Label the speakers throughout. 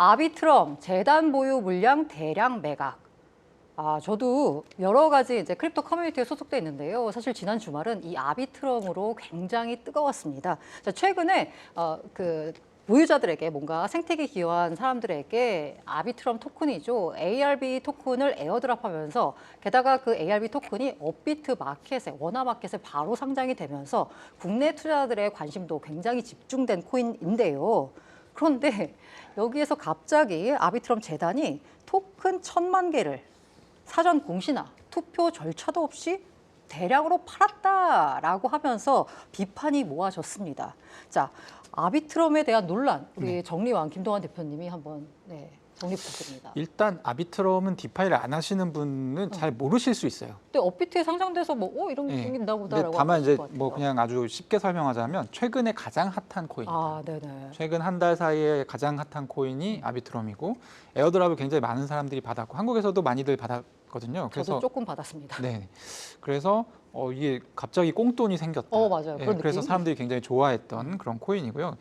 Speaker 1: 아비트럼 재단 보유 물량 대량 매각. 저도 여러 가지 이제 크립토 커뮤니티에 소속돼 있는데요. 사실 지난 주말은 이 아비트럼으로 굉장히 뜨거웠습니다. 자, 최근에 그 보유자들에게 뭔가 생태계 기여한 사람들에게 아비트럼 토큰이죠. ARB 토큰을 에어드랍하면서 게다가 그 ARB 토큰이 업비트 마켓에 원화 마켓에 바로 상장이 되면서 국내 투자자들의 관심도 굉장히 집중된 코인인데요. 그런데 여기에서 갑자기 아비트럼 재단이 토큰 1,000만 개를 사전 공시나 투표 절차도 없이 대량으로 팔았다라고 하면서 비판이 모아졌습니다. 자, 아비트럼에 대한 논란, 우리 정리왕 김동완 대표님이 한번 정리 부탁드립니다.
Speaker 2: 일단 아비트럼은 디파이를 안 하시는 분은 잘 모르실 수 있어요.
Speaker 1: 근데 업비트에 상장돼서 뭐 이런 게 생긴다 보다라고.
Speaker 2: 다만 이제 뭐 그냥 아주 쉽게 설명하자면 최근에 가장 핫한 코인입니다.
Speaker 1: 네네.
Speaker 2: 최근 한 달 사이에 가장 핫한 코인이 아비트럼이고 에어드랍을 굉장히 많은 사람들이 받았고 한국에서도 많이들 받았거든요. 그래서
Speaker 1: 저도 조금 받았습니다.
Speaker 2: 네. 그래서 이게 갑자기 꽁돈이 생겼다.
Speaker 1: 맞아요. 그런
Speaker 2: 그래서
Speaker 1: 느낌?
Speaker 2: 사람들이 굉장히 좋아했던 그런 코인이고요.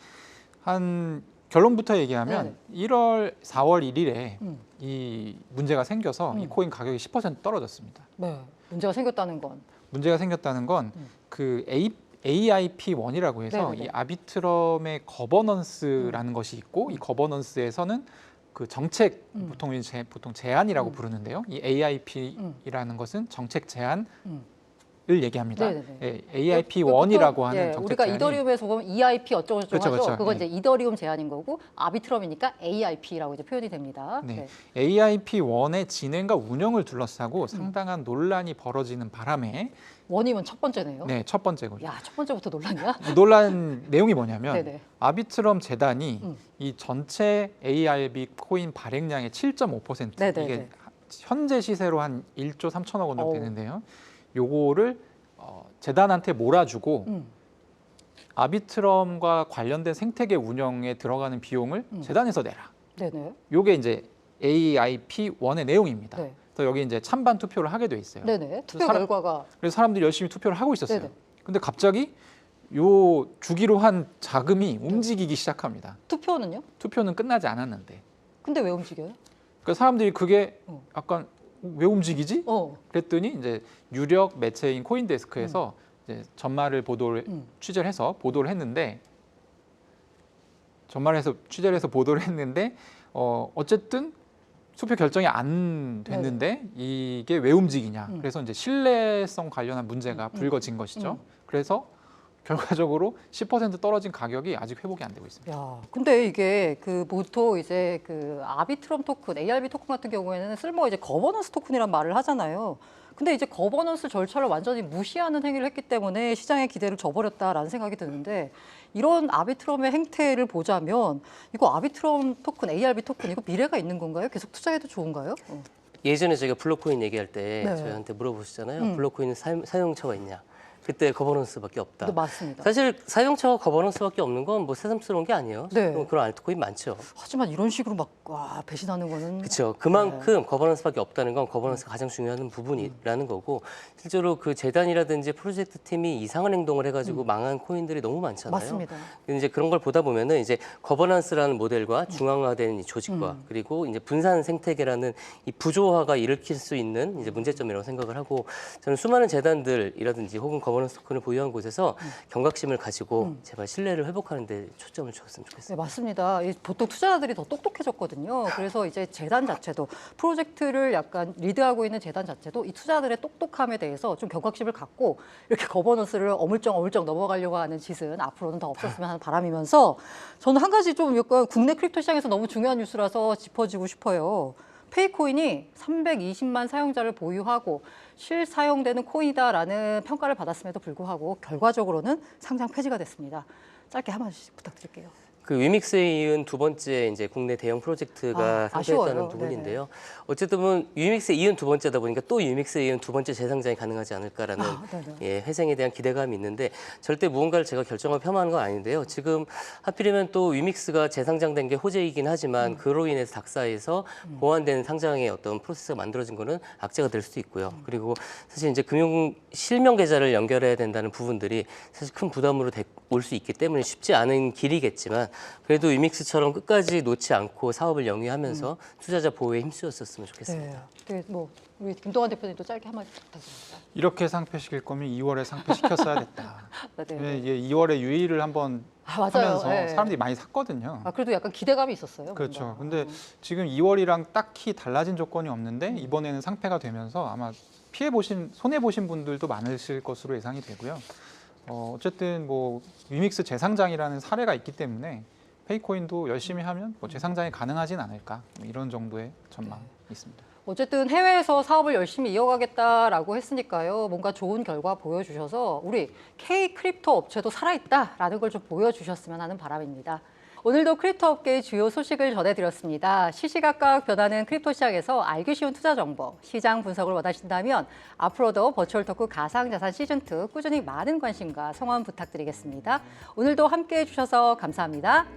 Speaker 2: 한 결론부터 얘기하면 4월 1일에 이 문제가 생겨서 이 코인 가격이 10% 떨어졌습니다.
Speaker 1: 네. 문제가 생겼다는 건.
Speaker 2: 문제가 생겼다는 건 그 AIP1이라고 해서
Speaker 1: 네네네.
Speaker 2: 이 아비트럼의 거버넌스라는 것이 있고 이 거버넌스에서는 그 정책 보통 제안이라고 부르는데요. 이 AIP이라는 것은 정책 제안 을 얘기합니다.
Speaker 1: 네네네.
Speaker 2: AIP1이라고 하는 정책
Speaker 1: 우리가
Speaker 2: 제안이
Speaker 1: 이더리움에서 보면 EIP 어쩌고저쩌고 하죠.
Speaker 2: 그렇죠.
Speaker 1: 그건 이제 이더리움 제안인 거고 아비트럼이니까 AIP라고 이제 표현이 됩니다.
Speaker 2: 네. AIP1의 진행과 운영을 둘러싸고 상당한 논란이 벌어지는 바람에
Speaker 1: 원이면 첫 번째네요.
Speaker 2: 네, 첫 번째고요.
Speaker 1: 야, 첫 번째부터 논란이야?
Speaker 2: 논란 내용이 뭐냐면
Speaker 1: 네네.
Speaker 2: 아비트럼 재단이 이 전체 ARB 코인 발행량의 7.5%
Speaker 1: 네네네.
Speaker 2: 이게 현재 시세로 한 1조 3천억 원 정도 되는데요. 요거를 재단한테 몰아주고 아비트럼과 관련된 생태계 운영에 들어가는 비용을 재단에서 내라.
Speaker 1: 네네.
Speaker 2: 요게 이제 AIP1의 내용입니다.
Speaker 1: 네.
Speaker 2: 그래서 여기 이제 찬반 투표를 하게 돼 있어요.
Speaker 1: 네네. 투표 결과가.
Speaker 2: 그래서 사람들이 열심히 투표를 하고 있었어요.
Speaker 1: 네네.
Speaker 2: 근데 갑자기 요 주기로 한 자금이 움직이기 시작합니다.
Speaker 1: 투표는요?
Speaker 2: 투표는 끝나지 않았는데.
Speaker 1: 근데 왜 움직여요?
Speaker 2: 그러니까 사람들이 그게 약간 왜 움직이지? 그랬더니 이제 유력 매체인 코인데스크에서 이제 전말을 취재를 해서 보도를 했는데 어쨌든 투표 결정이 안 됐는데 이게 왜 움직이냐? 그래서 이제 신뢰성 관련한 문제가 불거진 것이죠. 그래서 결과적으로 10% 떨어진 가격이 아직 회복이 안 되고 있습니다.
Speaker 1: 야, 근데 이게 그 보통 이제 그 아비트럼 토큰, ARB 토큰 같은 경우에는 쓸모가 이제 거버넌스 토큰이란 말을 하잖아요. 근데 이제 거버넌스 절차를 완전히 무시하는 행위를 했기 때문에 시장의 기대를 저버렸다라는 생각이 드는데 이런 아비트럼의 행태를 보자면 이거 아비트럼 토큰, ARB 토큰 이거 미래가 있는 건가요? 계속 투자해도 좋은가요?
Speaker 3: 예전에 저희가 블록코인 얘기할 때
Speaker 1: 네.
Speaker 3: 저희한테 물어보시잖아요. 블록코인은 사용처가 있냐? 그때 거버넌스밖에 없다.
Speaker 1: 네, 맞습니다.
Speaker 3: 사실 사용처가 거버넌스밖에 없는 건 뭐 새삼스러운 게 아니에요.
Speaker 1: 네.
Speaker 3: 그런 알트코인 많죠.
Speaker 1: 하지만 이런 식으로 막 배신하는 거는
Speaker 3: 그렇죠. 그만큼 거버넌스밖에 없다는 건 거버넌스가 가장 중요한 부분이라는 거고 실제로 그 재단이라든지 프로젝트 팀이 이상한 행동을 해가지고 망한 코인들이 너무 많잖아요.
Speaker 1: 맞습니다.
Speaker 3: 근데 이제 그런 걸 보다 보면은 이제 거버넌스라는 모델과 중앙화된 이 조직과 그리고 이제 분산 생태계라는 이 부조화가 일으킬 수 있는 이제 문제점이라고 생각을 하고 저는 수많은 재단들이라든지 혹은 거버넌스 토큰을 보유한 곳에서 경각심을 가지고 제발 신뢰를 회복하는 데 초점을 줬으면 좋겠어요.
Speaker 1: 네, 맞습니다. 보통 투자자들이 더 똑똑해졌거든요. 그래서 이제 재단 자체도 프로젝트를 약간 리드하고 있는 재단 자체도 이 투자자들의 똑똑함에 대해서 좀 경각심을 갖고 이렇게 거버넌스를 어물쩍 넘어가려고 하는 짓은 앞으로는 더 없었으면 하는 바람이면서 저는 한 가지 좀 약간 국내 크립토 시장에서 너무 중요한 뉴스라서 짚어주고 싶어요. 페이코인이 320만 사용자를 보유하고 실사용되는 코인이다라는 평가를 받았음에도 불구하고 결과적으로는 상장 폐지가 됐습니다. 짧게 한 말씩 부탁드릴게요.
Speaker 3: 그 위믹스에 이은 두 번째 이제 국내 대형 프로젝트가 상장했다는
Speaker 1: 아쉬워요.
Speaker 3: 부분인데요. 어쨌든 보면 위믹스에 이은 두 번째다 보니까 또 위믹스에 이은 두 번째 재상장이 가능하지 않을까라는 회생에 대한 기대감이 있는데 절대 무언가를 제가 결정하고 폄하하는 건 아닌데요. 지금 하필이면 또 위믹스가 재상장된 게 호재이긴 하지만 그로 인해서 닥사에서 보완된 상장의 어떤 프로세스가 만들어진 거는 악재가 될 수도 있고요. 그리고 사실 이제 금융 실명 계좌를 연결해야 된다는 부분들이 사실 큰 부담으로 올 수 있기 때문에 쉽지 않은 길이겠지만 그래도 유믹스처럼 끝까지 놓지 않고 사업을 영위하면서 투자자 보호에 힘쓰였었으면 좋겠습니다.
Speaker 1: 네. 뭐 우리 김동완 대표님도 짧게 한마디 부탁드립니다.
Speaker 2: 이렇게 상패시킬 거면 2월에 상패시켰어야 됐다.
Speaker 1: 네.
Speaker 2: 이게 2월에 유의를 한번
Speaker 1: 맞아요.
Speaker 2: 하면서
Speaker 1: 네.
Speaker 2: 사람들이 많이 샀거든요.
Speaker 1: 그래도 약간 기대감이 있었어요.
Speaker 2: 그렇죠.
Speaker 1: 뭔가.
Speaker 2: 근데 지금 2월이랑 딱히 달라진 조건이 없는데 이번에는 상패가 되면서 아마 손해 보신 분들도 많으실 것으로 예상이 되고요. 어쨌든 뭐 위믹스 재상장이라는 사례가 있기 때문에 페이코인도 열심히 하면 뭐 재상장이 가능하진 않을까 뭐 이런 정도의 전망이 있습니다.
Speaker 1: 어쨌든 해외에서 사업을 열심히 이어가겠다라고 했으니까요. 뭔가 좋은 결과 보여주셔서 우리 K 크립토 업체도 살아있다라는 걸 좀 보여주셨으면 하는 바람입니다. 오늘도 크립토 업계의 주요 소식을 전해드렸습니다. 시시각각 변하는 크립토 시장에서 알기 쉬운 투자 정보, 시장 분석을 원하신다면 앞으로도 버추얼 토크 가상자산 시즌2 꾸준히 많은 관심과 성원 부탁드리겠습니다. 오늘도 함께해 주셔서 감사합니다.